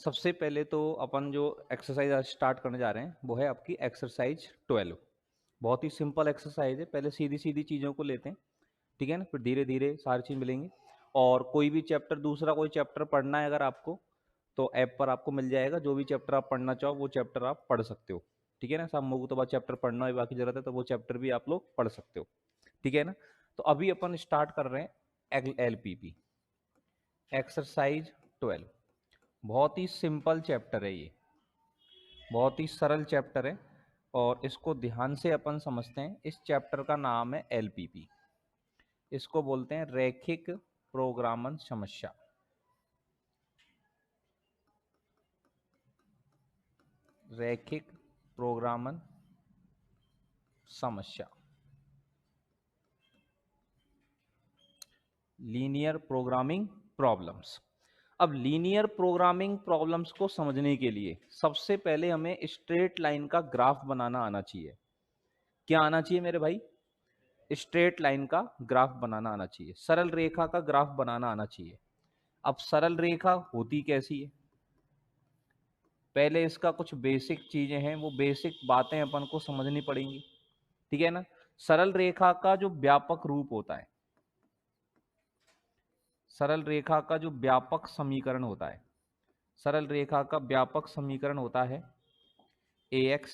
सबसे पहले तो अपन जो एक्सरसाइज आज स्टार्ट करने जा रहे हैं वो है आपकी एक्सरसाइज 12। बहुत ही सिंपल एक्सरसाइज है। पहले सीधी सीधी चीज़ों को लेते हैं, ठीक है ना, फिर धीरे धीरे सारी चीज़ मिलेंगी। और कोई भी चैप्टर, दूसरा कोई चैप्टर पढ़ना है अगर आपको, तो ऐप पर आपको मिल जाएगा। जो भी चैप्टर आप पढ़ना चाहो वो चैप्टर आप पढ़ सकते हो, ठीक है ना। सब लोगों को तो बाद चैप्टर पढ़ना है, बाकी जरूरत है तो वो चैप्टर भी आप लोग पढ़ सकते हो, ठीक है ना। तो अभी अपन स्टार्ट कर रहे हैं LPP, एक्सरसाइज 12। बहुत ही सिंपल चैप्टर है ये, बहुत ही सरल चैप्टर है और इसको ध्यान से अपन समझते हैं। इस चैप्टर का नाम है LPP। इसको बोलते हैं रैखिक प्रोग्रामन समस्या। रैखिक प्रोग्रामन समस्या, लीनियर प्रोग्रामिंग प्रॉब्लम्स। अब लीनियर प्रोग्रामिंग प्रॉब्लम्स को समझने के लिए सबसे पहले हमें स्ट्रेट लाइन का ग्राफ बनाना आना चाहिए। क्या आना चाहिए मेरे भाई? स्ट्रेट लाइन का ग्राफ बनाना आना चाहिए, सरल रेखा का ग्राफ बनाना आना चाहिए। अब सरल रेखा होती कैसी है, पहले इसका कुछ बेसिक चीजें हैं, वो बेसिक बातें अपन को समझनी पड़ेंगी, ठीक है ना। सरल रेखा का जो व्यापक रूप होता है, सरल रेखा का जो व्यापक समीकरण होता है, सरल रेखा का व्यापक समीकरण होता है ax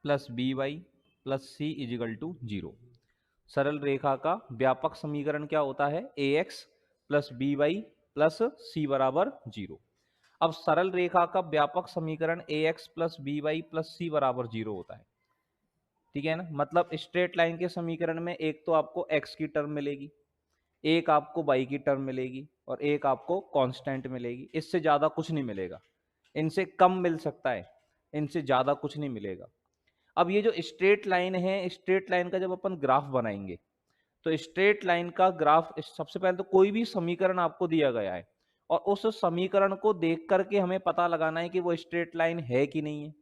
plus B Y plus C equal to 0। सरल रेखा का व्यापक समीकरण क्या होता है? ax plus B Y plus c बराबर 0। अब सरल रेखा का व्यापक समीकरण ax plus B Y plus c बराबर 0 होता है, ठीक है ना। मतलब स्ट्रेट लाइन के समीकरण में एक तो आपको x की टर्म मिलेगी, एक आपको y की टर्म मिलेगी और एक आपको कांस्टेंट मिलेगी। इससे ज्यादा कुछ नहीं मिलेगा, इनसे कम मिल सकता है, इनसे ज्यादा कुछ नहीं मिलेगा। अब ये जो स्ट्रेट लाइन है, स्ट्रेट लाइन का जब अपन ग्राफ बनाएंगे तो स्ट्रेट लाइन का ग्राफ, सबसे पहले तो कोई भी समीकरण आपको दिया गया है और उस समीकरण को देख करके हमें पता लगाना है कि वो स्ट्रेट लाइन है कि नहीं है।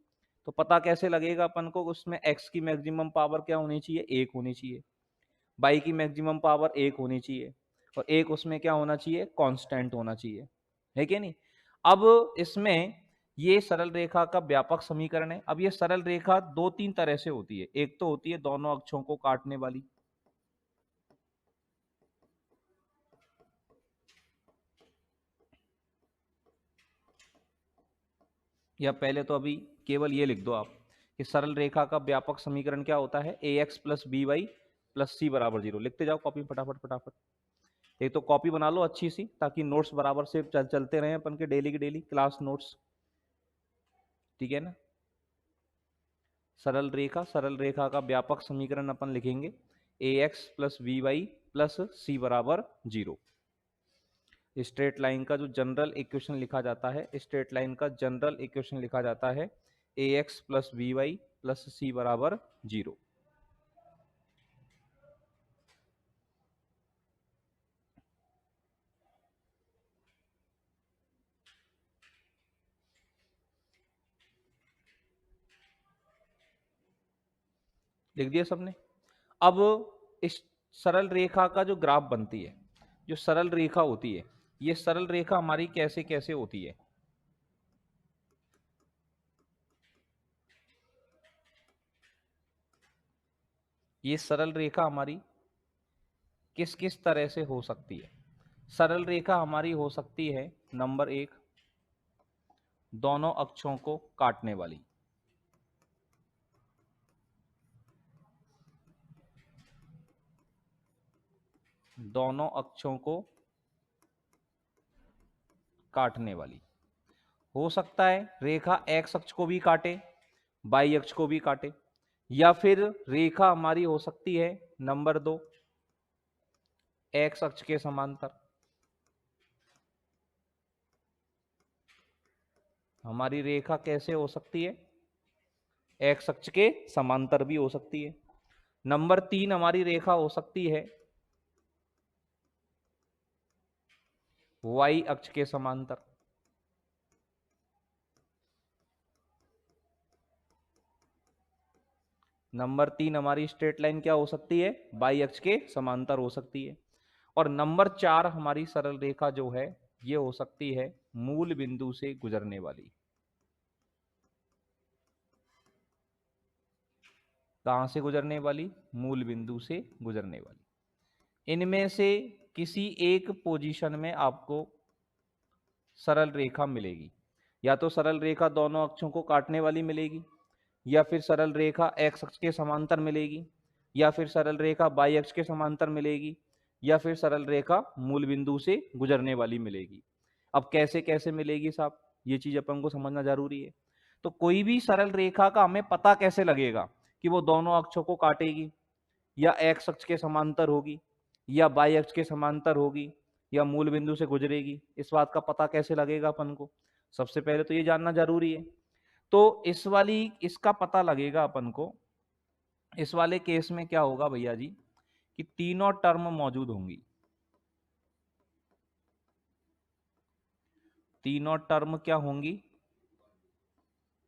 तो पता कैसे लगेगा अपन को? उसमें x की मैक्सिमम पावर क्या होनी चाहिए? 1 होनी चाहिए। y की मैक्सिमम पावर 1 होनी चाहिए और एक उसमें क्या होना चाहिए? कांस्टेंट होना चाहिए, है कि नहीं। अब इसमें ये सरल रेखा का व्यापक समीकरण है। अब ये सरल रेखा दो तीन तरह से होती है। एक तो होती है दोनों अक्षों को काटने वाली, या पहले तो अभी केवल ये लिख दो आप कि सरल रेखा का व्यापक समीकरण क्या होता है? ax plus B Y plus c बराबर 0। लिखते जाओ कॉपी फटाफट फटाफट। एक तो कॉपी बना लो अच्छी सी, ताकि नोट्स बराबर से चलते रहे अपन के डेली की डेली क्लास नोट्स, ठीक है ना। सरल रेखा का व्यापक समीकरण अपन लिखेंगे ax plus B Y plus c बराबर 0। स्ट्रेट लाइन का जो जनरल इक्वेशन लिखा जाता है, स्ट्रेट लाइन का जनरल इक्वेशन लिखा जाता है ax plus B Y plus c बराबर 0। लिख दिया सबने? अब इस सरल रेखा का जो ग्राफ बनती है, जो सरल रेखा होती है, ये सरल रेखा हमारी कैसे कैसे होती है? ये सरल रेखा हमारी किस किस तरह से हो सकती है? सरल रेखा हमारी हो सकती है, नंबर एक, दोनों अक्षों को काटने वाली। दोनों अक्षों को काटने वाली हो सकता है। रेखा एक्स अक्ष को भी काटे, वाई अक्ष को भी काटे, या फिर रेखा हमारी हो सकती है नंबर दो, एक्स अक्ष के समांतर। हमारी रेखा कैसे हो सकती है? एक्स अक्ष के समांतर भी हो सकती है। नंबर तीन, हमारी रेखा हो सकती है वाई अक्ष के समांतर। नंबर तीन, हमारी स्ट्रेट लाइन क्या हो सकती है? वाई अक्ष के समांतर हो सकती है। और नंबर चार, हमारी सरल रेखा जो है ये हो सकती है मूल बिंदु से गुजरने वाली। कहां से गुजरने वाली? मूल बिंदु से गुजरने वाली। इनमें से किसी एक पोजीशन में आपको सरल रेखा मिलेगी, या तो सरल रेखा दोनों अक्षों को काटने वाली मिलेगी, या फिर सरल रेखा एक्स अक्ष के समांतर मिलेगी, या फिर सरल रेखा वाई अक्ष के समांतर मिलेगी, या फिर सरल रेखा मूल बिंदु से गुजरने वाली मिलेगी। अब कैसे कैसे मिलेगी साहब, ये चीज अपन को समझना जरूरी है। तो कोई भी सरल रेखा का हमें पता कैसे लगेगा कि वो दोनों अक्षों को काटेगी, या एक्स अक्ष के समांतर होगी, या वाई अक्ष के समांतर होगी, या मूल बिंदु से गुजरेगी? इस बात का पता कैसे लगेगा अपन को? सबसे पहले तो ये जानना जरूरी है। तो इसका पता लगेगा अपन को। इस वाले केस में क्या होगा भैया जी कि तीनों टर्म मौजूद होंगी। तीनों टर्म क्या होंगी?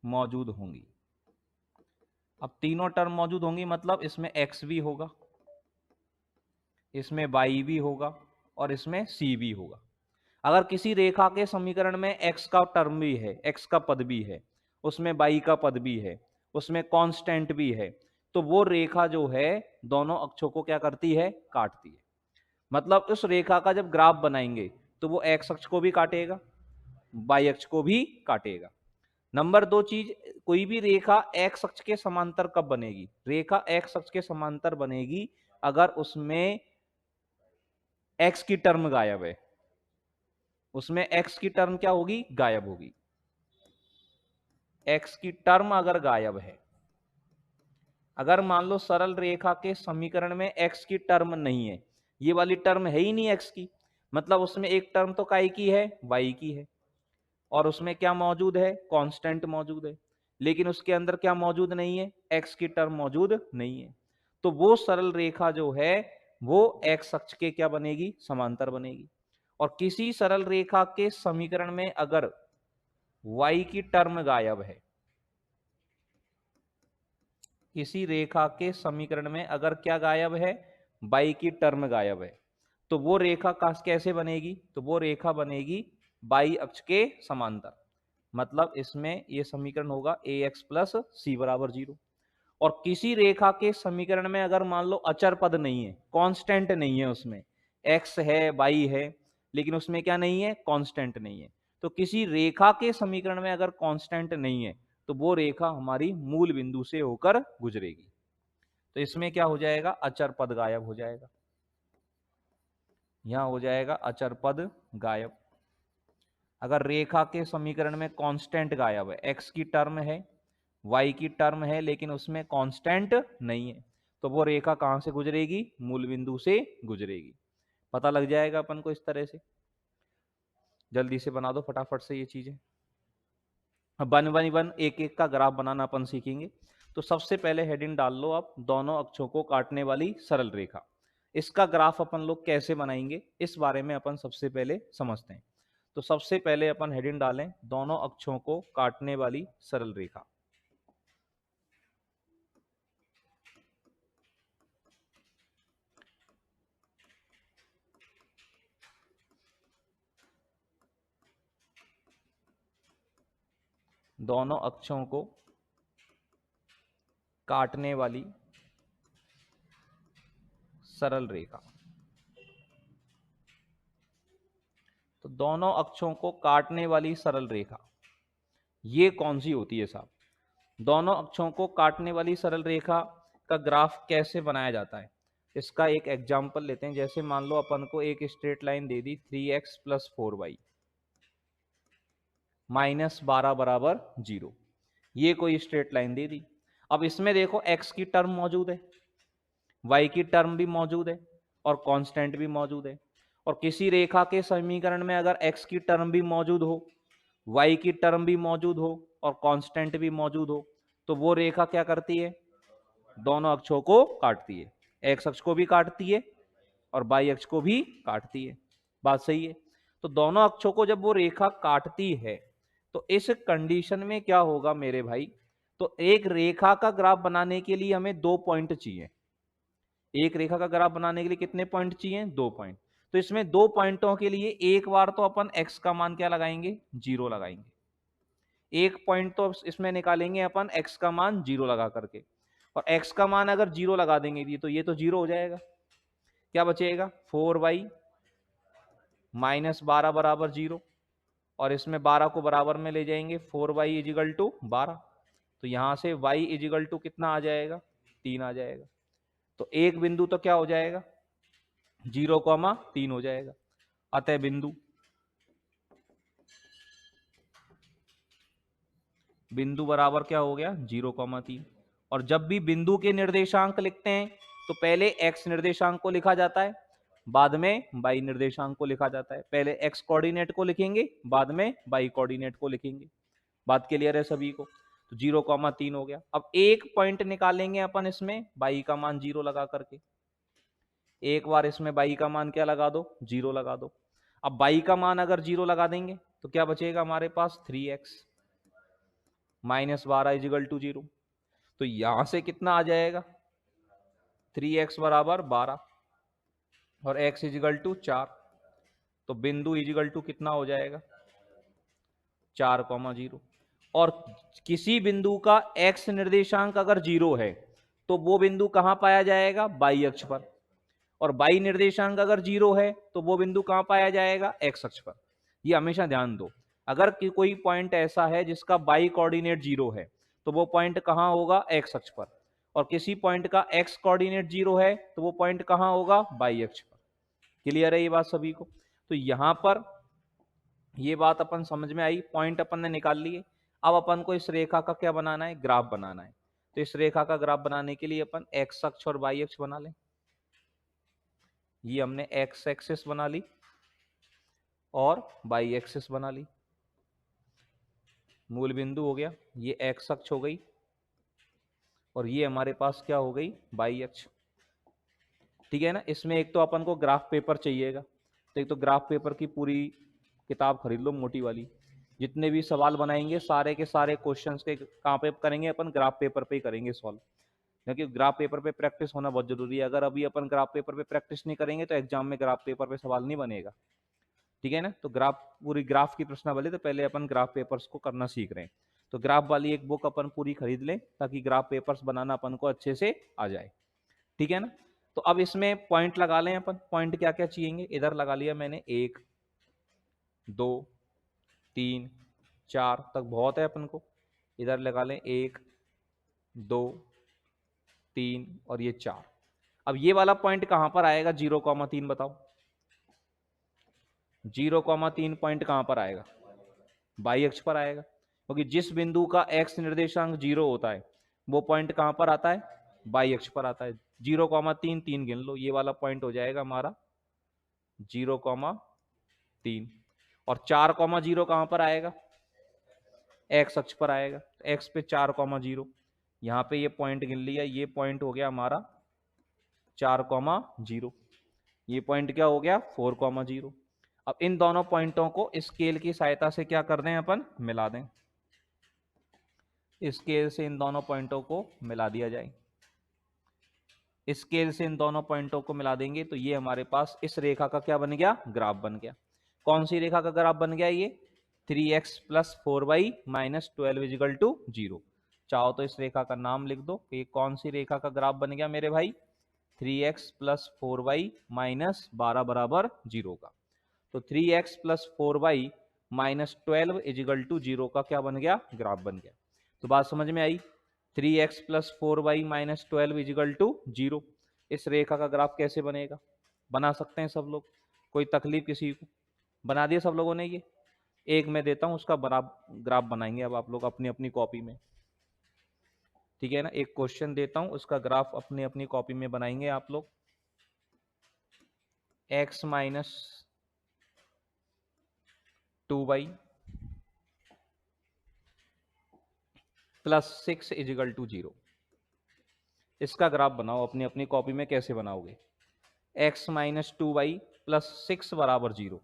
मौजूद होंगी। अब तीनों टर्म मौजूद होंगी मतलब इसमें x भी होगा, इसमें y भी होगा, और इसमें c भी होगा। अगर किसी रेखा के समीकरण में x का टर्म भी है, x का पद भी है, उसमें y का पद भी है, उसमें कांस्टेंट भी है, तो वो रेखा जो है दोनों अक्षों को क्या करती है? काटती है। मतलब उस रेखा का जब ग्राफ बनाएंगे तो वो x अक्ष को भी काटेगा, y अक्ष को भी काटेगा। नंबर दो चीज, कोई भी रेखा x अक्ष के समांतर कब बनेगी? रेखा x अक्ष के समांतर बनेगी अगर उसमें x की टर्म गायब है। उसमें x की टर्म क्या होगी? गायब होगी। x की टर्म अगर गायब है, अगर मान लो सरल रेखा के समीकरण में x की टर्म नहीं है, ये वाली टर्म है ही नहीं x की, मतलब उसमें एक टर्म तो काय की है? y की है, और उसमें क्या मौजूद है? कांस्टेंट मौजूद है। लेकिन उसके अंदर क्या मौजूद नहीं है? x की टर्म मौजूद नहीं है। तो वो सरल रेखा जो है वो x अक्ष के क्या बनेगी? समांतर बनेगी। और किसी सरल रेखा के समीकरण में अगर y की टर्म गायब है, किसी रेखा के समीकरण में अगर क्या गायब है? y की टर्म गायब है, तो वो रेखा कैसे बनेगी? तो वो रेखा बनेगी y अक्ष के समांतर। मतलब इसमें ये समीकरण होगा ax प्लस सी बराबर 0। और किसी रेखा के समीकरण में अगर मान लो अचर पद नहीं है, कांस्टेंट नहीं है, उसमें x है y है, लेकिन उसमें क्या नहीं है? कांस्टेंट नहीं है। तो किसी रेखा के समीकरण में अगर कांस्टेंट नहीं है तो वो रेखा हमारी मूल बिंदु से होकर गुजरेगी। तो इसमें क्या हो जाएगा? अचर पद गायब हो जाएगा। यहां हो जाएगा अचर पद गायब। अगर रेखा के समीकरण में कांस्टेंट गायब है, x की टर्म है, y की टर्म है, लेकिन उसमें कांस्टेंट नहीं है, तो वो रेखा कहां से गुजरेगी? मूल बिंदु से गुजरेगी। पता लग जाएगा अपन को इस तरह से। जल्दी से बना दो फटाफट से ये चीजें। अब 1 1 1 एक एक का ग्राफ बनाना अपन सीखेंगे। तो सबसे पहले हेडिंग डाल लो आप, दोनों अक्षों को काटने वाली सरल रेखा। इसका ग्राफ अपन लोग कैसे बनाएंगे इस बारे में अपन सबसे पहले समझते हैं। तो सबसे पहले अपन हेडिंग डालें, दोनों अक्षों को काटने वाली सरल रेखा। दोनों अक्षों को काटने वाली सरल रेखा। तो दोनों अक्षों को काटने वाली सरल रेखा ये कौन सी होती है साहब? दोनों अक्षों को काटने वाली सरल रेखा का ग्राफ कैसे बनाया जाता है, इसका एक एग्जांपल लेते हैं। जैसे मान लो अपन को एक स्ट्रेट लाइन दे दी 3x प्लस 4y माइनस 12 बराबर 0। ये कोई स्ट्रेट लाइन दे दी। अब इसमें देखो x की टर्म मौजूद है, y की टर्म भी मौजूद है, और कांस्टेंट भी मौजूद है। और किसी रेखा के समीकरण में अगर x की टर्म भी मौजूद हो, y की टर्म भी मौजूद हो, और कांस्टेंट भी मौजूद हो, तो वो रेखा क्या करती है? दोनों अक्षों को काटती है। x अक्ष को भी काटती है और y अक्ष को भी काटती है। बात सही है? तो दोनों अक्षों को जब वो रेखा काटती है तो इस कंडीशन में क्या होगा मेरे भाई? तो एक रेखा का ग्राफ बनाने के लिए हमें 2 पॉइंट चाहिए। एक रेखा का ग्राफ बनाने के लिए कितने पॉइंट चाहिए? 2 पॉइंट। तो इसमें दो पॉइंटों के लिए एक बार तो अपन x का मान क्या लगाएंगे, 0 लगाएंगे। एक पॉइंट तो इसमें निकालेंगे अपन x का मान 0 लगा करके, और x का मान अगर 0 लगा देंगे तो ये तो 0 हो जाएगा। क्या बचेगा, 4y माइनस 12 बराबर 0, और इसमें 12 को बराबर में ले जाएंगे, 4y इजिकल टू 12। तो यहां से y इजिकल टू कितना आ जाएगा, 3 आ जाएगा। तो एक बिंदु तो क्या हो जाएगा, 0,3 हो जाएगा। अतः बिंदु बराबर क्या हो गया, 0,3। और जब भी बिंदु के निर्देशांक लिखते हैं तो पहले x निर्देशांक को लिखा जाता है, बाद में y निर्देशांक को लिखा जाता है। पहले x कोऑर्डिनेट को लिखेंगे, बाद में y कोऑर्डिनेट को लिखेंगे। बात क्लियर है सभी को। तो 0,3 हो गया। अब एक पॉइंट निकालेंगे अपन इसमें, y का मान 0 लगा करके। एक बार इसमें y का मान क्या लगा दो, 0 लगा दो। अब y का मान अगर 0 लगा देंगे तो क्या बचेगा हमारे पास, 3x माइनस 12 इजिकल टू 0। तो यहां से कितना आ जाएगा, 3x बराबर 12 और x इजिकल टू 4। तो बिंदु इजिकल टू कितना हो जाएगा, 4,0। और किसी बिंदु का x निर्देशांक अगर 0 है तो वो बिंदु कहां पाया जाएगा, y अक्ष पर। और y निर्देशांक अगर 0 है तो वो बिंदु कहां पाया जाएगा, x अक्ष पर। ये हमेशा ध्यान दो। अगर कोई पॉइंट ऐसा है जिसका y कोऑर्डिनेट 0 है तो वो पॉइंट कहां होगा, x अक्ष पर। और किसी पॉइंट का x कोऑर्डिनेट 0 है तो वो पॉइंट कहां होगा, y अक्ष पर। क्लियर है ये बात सभी को। तो यहां पर ये बात अपन समझ में आई, पॉइंट अपन ने निकाल लिए। अब अपन को इस रेखा का क्या बनाना है, ग्राफ बनाना है। तो इस रेखा का ग्राफ बनाने के लिए अपन x अक्ष और y अक्ष बना लें। ये हमने x एक्सिस बना ली और y एक्सिस बना ली। मूल बिंदु हो गया, ये x अक्ष हो गई और ये हमारे पास क्या हो गई, y अक्ष। ठीक है ना। इसमें एक तो अपन को ग्राफ पेपर चाहिएगा, तो एक तो ग्राफ पेपर की पूरी किताब खरीद लो, मोटी वाली। जितने भी सवाल बनाएंगे सारे के सारे क्वेश्चंस के कहाँ पे करेंगे अपन, ग्राफ पेपर पे ही करेंगे सॉल्व। क्योंकि ग्राफ पेपर पे प्रैक्टिस होना बहुत जरूरी है। अगर अभी अपन ग्राफ पेपर पे प्रैक्टिस नहीं करेंगे तो एग्जाम में ग्राफ पेपर पे सवाल नहीं बनेगा। ठीक है ना। तो ग्राफ, पूरी ग्राफ की प्रश्नावली तो पहले अपन ग्राफ पेपर्स को करना सीख रहे हैं। तो ग्राफ वाली एक बुक अपन पूरी खरीद लें ताकि ग्राफ पेपर्स बनाना अपन को अच्छे से आ जाए। ठीक है ना। तो अब इसमें पॉइंट लगा लें अपन। पॉइंट क्या क्या चाहिए, इधर लगा लिया मैंने, 1 2 3 4 तक बहुत है अपन को। इधर लगा लें 1 2 3 और ये 4। अब ये वाला पॉइंट कहां पर आएगा, 0,3 बताओ। 0,3 पॉइंट कहां पर आएगा, y अक्ष पर आएगा। क्योंकि जिस बिंदु का x निर्देशांक 0 होता है वो पॉइंट कहां पर आता है, y अक्ष पर आता है। 0,3 3 गिन लो, ये वाला पॉइंट हो जाएगा हमारा 0,3। और 4,0 कहां पर आएगा, x अक्ष पर आएगा। x पे 4,0, यहां पे ये पॉइंट गिन लिया, ये पॉइंट हो गया हमारा 4,0। ये पॉइंट क्या हो गया, 4,0। अब इन दोनों पॉइंटों को स्केल की सहायता से क्या कर दें अपन, मिला दें। स्केल से इन दोनों पॉइंटों को मिला दिया जाए। स्केल से इन दोनों पॉइंटों को मिला देंगे तो ये हमारे पास इस रेखा का क्या बन गया, ग्राफ बन गया। कौन सी रेखा का ग्राफ बन गया, ये 3x plus 4y minus 12 equal to 0। चाहो तो इस रेखा का नाम लिख दो। ये कौन सी रेखा का ग्राफ बन गया मेरे भाई, 3x प्लस 4y माइनस 12 बराबर 0 का। तो 3x plus 4y minus 12 equal to 0 का क्या बन गया, ग्राफ बन गया। तो बात समझ में आई। 3x plus 4y minus 12 equal to 0, इस रेखा का ग्राफ कैसे बनेगा, बना सकते हैं सब लोग, कोई तकलीफ किसी को, बना दिया सब लोगों ने। ये एक मैं देता हूं, उसका ग्राफ बनाएंगे अब आप लोग अपनी अपनी कॉपी में। ठीक है ना। एक क्वेश्चन देता हूं, उसका ग्राफ अपनी अपनी कॉपी में बनाएंगे आप लोग। x minus 2y plus 6 equal to 0, इसका ग्राफ बनाओ अपनी अपनी कॉपी में। कैसे बनाओगे, x माइनस 2y प्लस 6 बराबर 0।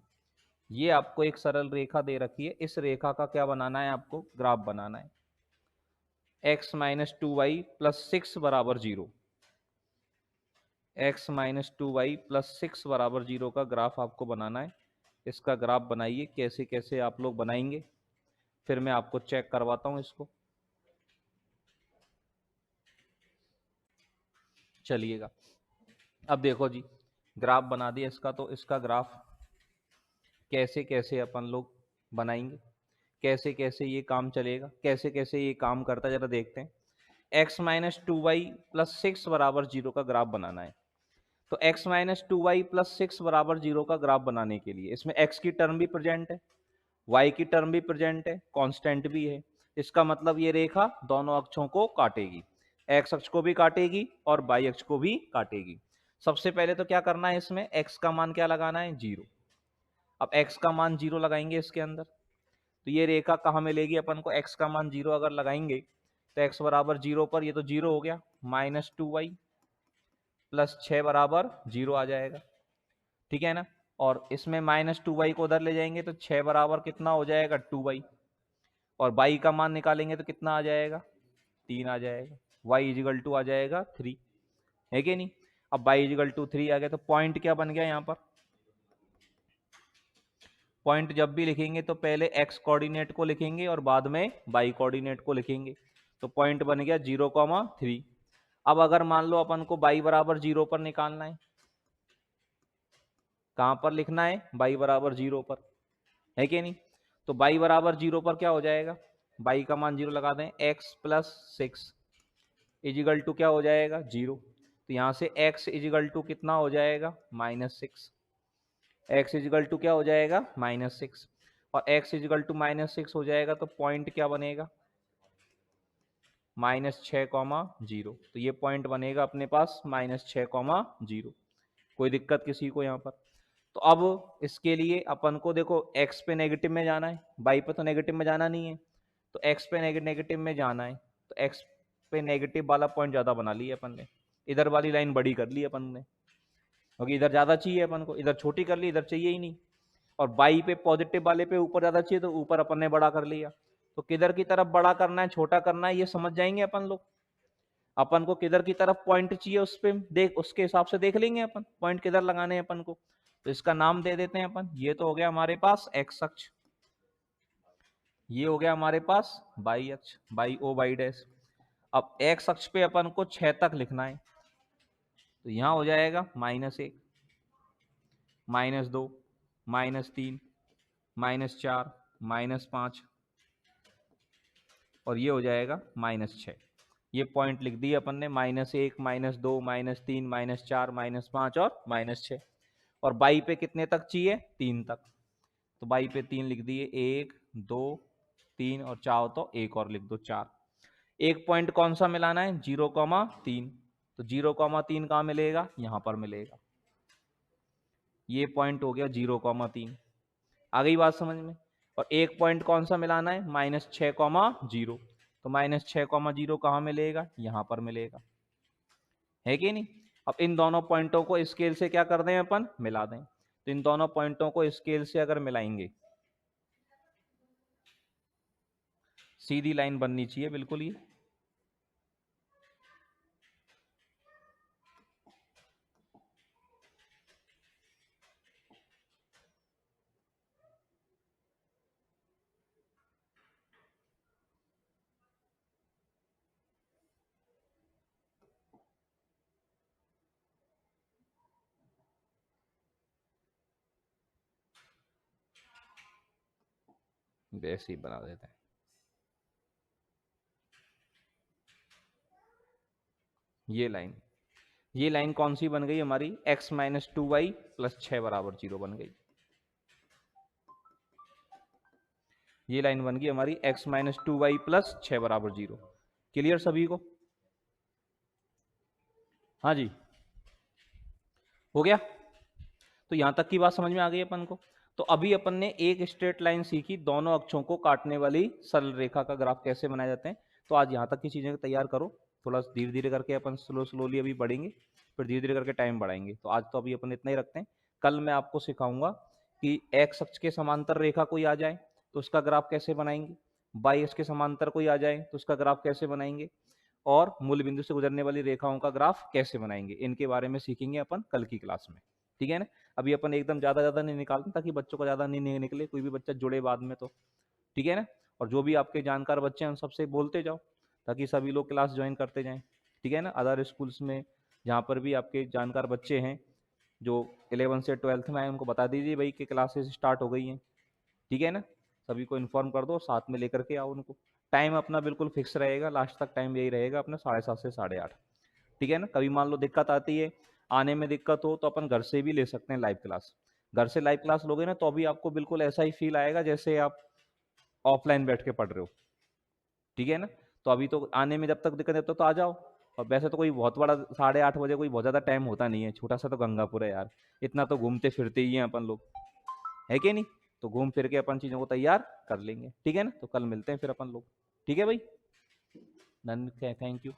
ये आपको एक सरल रेखा दे रखी है, इस रेखा का क्या बनाना है, आपको ग्राफ बनाना है। x माइनस 2y प्लस 6 बराबर 0, x माइनस 2y प्लस 6 बराबर 0 का ग्राफ आपको बनाना है। इसका ग्राफ बनाइए, कैसे कैसे आप लोग बनाएंगे फिर मैं आपको चेक करवाता हूं इसको। चलिएगा, अब देखो जी, ग्राफ बना दिया इसका, तो इसका ग्राफ कैसे कैसे अपन लोग बनाएंगे, कैसे कैसे ये काम चलेगा, कैसे कैसे ये काम करता है जरा देखते हैं। x माइनस 2y प्लस 6 बराबर 0 का ग्राफ बनाना है। तो x माइनस 2y प्लस 6 बराबर 0 का ग्राफ बनाने के लिए इसमें x की टर्म भी प्रेजेंट है, y की टर्म भी प्रेजेंट है, कांस्टेंट भी है। इसका मतलब ये रेखा दोनों अक्षों को काटेगी, x अक्ष को भी काटेगी और y अक्ष को भी काटेगी। सबसे पहले तो क्या करना है, इसमें x का मान क्या लगाना है, 0। अब x का मान 0 लगाएंगे इसके अंदर, तो ये रेखा कहाँ मिलेगी अपन को, x का मान 0 अगर लगाएंगे तो x बराबर 0 पर ये तो 0 हो गया, माइनस 2y प्लस 6 बराबर 0 आ जाएगा, ठीक है ना। और इसमें माइनस 2y को उधर ले जाएंगे तो 6 बराबर कितना हो जाएगा, 2y। और y का मान निकालेंगे तो कितना आ जाएगा, 3 आ जाएगा। y इजिकल टू आ जाएगा 3, है कि नहीं। अब y इजिकल टू 3 आ गया, तो पॉइंट क्या बन गया यहाँ पर, पॉइंट जब भी लिखेंगे तो पहले x कोऑर्डिनेट को लिखेंगे और बाद में y कोऑर्डिनेट को लिखेंगे। तो पॉइंट बन गया 0,3। अब अगर मान लो अपन को y बराबर 0 पर निकालना है, कहां पर लिखना है, y बराबर 0 पर, है कि नहीं। तो y बराबर 0 पर क्या हो जाएगा, y का मान 0 लगा दें, x प्लस 6 इजिकल टू क्या हो जाएगा, 0। तो यहां से x इजिकल टू कितना हो जाएगा, -6। x इजिकल टू क्या हो जाएगा, -6। और x इजिकल टू -6 हो जाएगा तो पॉइंट क्या बनेगा, -6,0। तो ये पॉइंट बनेगा अपने पास -6,0। कोई दिक्कत किसी को यहाँ पर। तो अब इसके लिए अपन को देखो x पे नेगेटिव में जाना है, y पे तो नेगेटिव में जाना नहीं है, तो x पे नेगेटिव में जाना है। तो x पे नेगेटिव वाला पॉइंट ज्यादा बना लिया अपन ने, इधर वाली लाइन बड़ी कर ली अपन ने, क्योंकि इधर ज्यादा चाहिए अपन को, इधर छोटी कर ली, इधर चाहिए ही नहीं। और y पे पॉजिटिव वाले पे ऊपर ज्यादा चाहिए तो ऊपर अपन ने बड़ा कर लिया। तो किधर की तरफ बड़ा करना है छोटा करना है ये समझ जाएंगे अपन लोग। अपन को किधर की तरफ पॉइंट चाहिए उस पे देख, उसके हिसाब से देख लेंगे अपन पॉइंट किधर लगाने हैं अपन को। तो इसका नाम दे देते हैं अपन, ये तो हो गया हमारे पास x अक्ष, ये हो गया हमारे पास y अक्ष, y o y डैश। अब x अक्ष पे अपन को 6 तक लिखना है, तो यहां हो जाएगा -1, -2, -3, -4, -5 और ये हो जाएगा -6। ये पॉइंट लिख दिए अपन ने, -1, -2, -3, -4, -5 और -6। और बाई पे कितने तक चाहिए, 3 तक। तो बाई पे 3 लिख दिए, 1, 2, 3 और चाहो तो एक और लिख दो, 4। एक पॉइंट कौन सा मिलाना है, 0,3। तो 0,3 कहाँ मिलेगा, यहां पर मिलेगा। ये पॉइंट हो गया 0,3। आ गई बात समझ में। और एक पॉइंट कौन सा मिलाना है, -6,0। तो -6,0 कहाँ मिलेगा, यहां पर मिलेगा, है कि नहीं। अब इन दोनों पॉइंटों को स्केल से क्या कर दें अपन, मिला दें। तो इन दोनों पॉइंटों को स्केल से अगर मिलाएंगे, सीधी लाइन बननी चाहिए बिल्कुल ये। वैसे ही बना देते हैं। ये लाइन कौन सी बन गई हमारी, x माइनस 2y प्लस 6 बराबर 0 बन गई। ये लाइन बन गई हमारी x माइनस 2y प्लस 6 बराबर 0। क्लियर सभी को, हाँ जी, हो गया। तो यहां तक की बात समझ में आ गई अपन को। तो अभी अपन ने एक स्ट्रेट लाइन सीखी, दोनों अक्षों को काटने वाली सरल रेखा का ग्राफ कैसे बनाए जाते हैं। तो आज यहाँ तक की चीजें तैयार करो, थोड़ा धीरे धीरे करके अपन स्लोली अभी बढ़ेंगे, फिर धीरे धीरे करके टाइम बढ़ाएंगे। तो आज तो अभी अपन इतना ही रखते हैं। कल मैं आपको सिखाऊंगा कि एक्स अक्ष के समांतर रेखा कोई आ जाए तो उसका ग्राफ कैसे बनाएंगे, वाई अक्ष के समांतर कोई आ जाए तो उसका ग्राफ कैसे बनाएंगे, और मूल बिंदु से गुजरने वाली रेखाओं का ग्राफ कैसे बनाएंगे, इनके बारे में सीखेंगे अपन कल की क्लास में। ठीक है ना। अभी अपन एकदम ज्यादा नहीं निकालते ताकि बच्चों को ज्यादा नहीं निकले, कोई भी बच्चा जुड़े बाद में तो। ठीक है ना। और जो भी आपके जानकार बच्चे हैं उन सबसे बोलते जाओ ताकि सभी लोग क्लास ज्वाइन करते जाएं। ठीक है ना। अदर स्कूल्स में जहाँ पर भी आपके जानकार बच्चे हैं जो 11 से 12th में आए उनको बता दीजिए भाई कि क्लासेस स्टार्ट हो गई हैं। ठीक है ना। सभी को इन्फॉर्म कर दो, साथ में लेकर के आओ उनको। टाइम अपना बिल्कुल फिक्स रहेगा, लास्ट तक टाइम यही रहेगा अपना 7:30 से 8:30। ठीक है ना। कभी मान लो दिक्कत आती है, आने में दिक्कत हो, तो अपन घर से भी ले सकते हैं लाइव क्लास। घर से लाइव क्लास लोगे ना तो अभी आपको बिल्कुल ऐसा ही फील आएगा जैसे आप ऑफलाइन बैठ के पढ़ रहे हो। ठीक है ना। तो अभी तो आने में जब तक दिक्कत है तो आ जाओ। और वैसे तो कोई बहुत बड़ा 8:30 बजे कोई बहुत ज्यादा टाइम होता नहीं है, छोटा सा तो गंगापुर है यार, इतना तो घूमते फिरते ही हैं अपन लोग, है कि नहीं। तो घूम फिर के अपन चीजों को तैयार कर लेंगे। ठीक है ना। तो कल मिलते हैं फिर अपन लोग। ठीक है भाई। Thank you.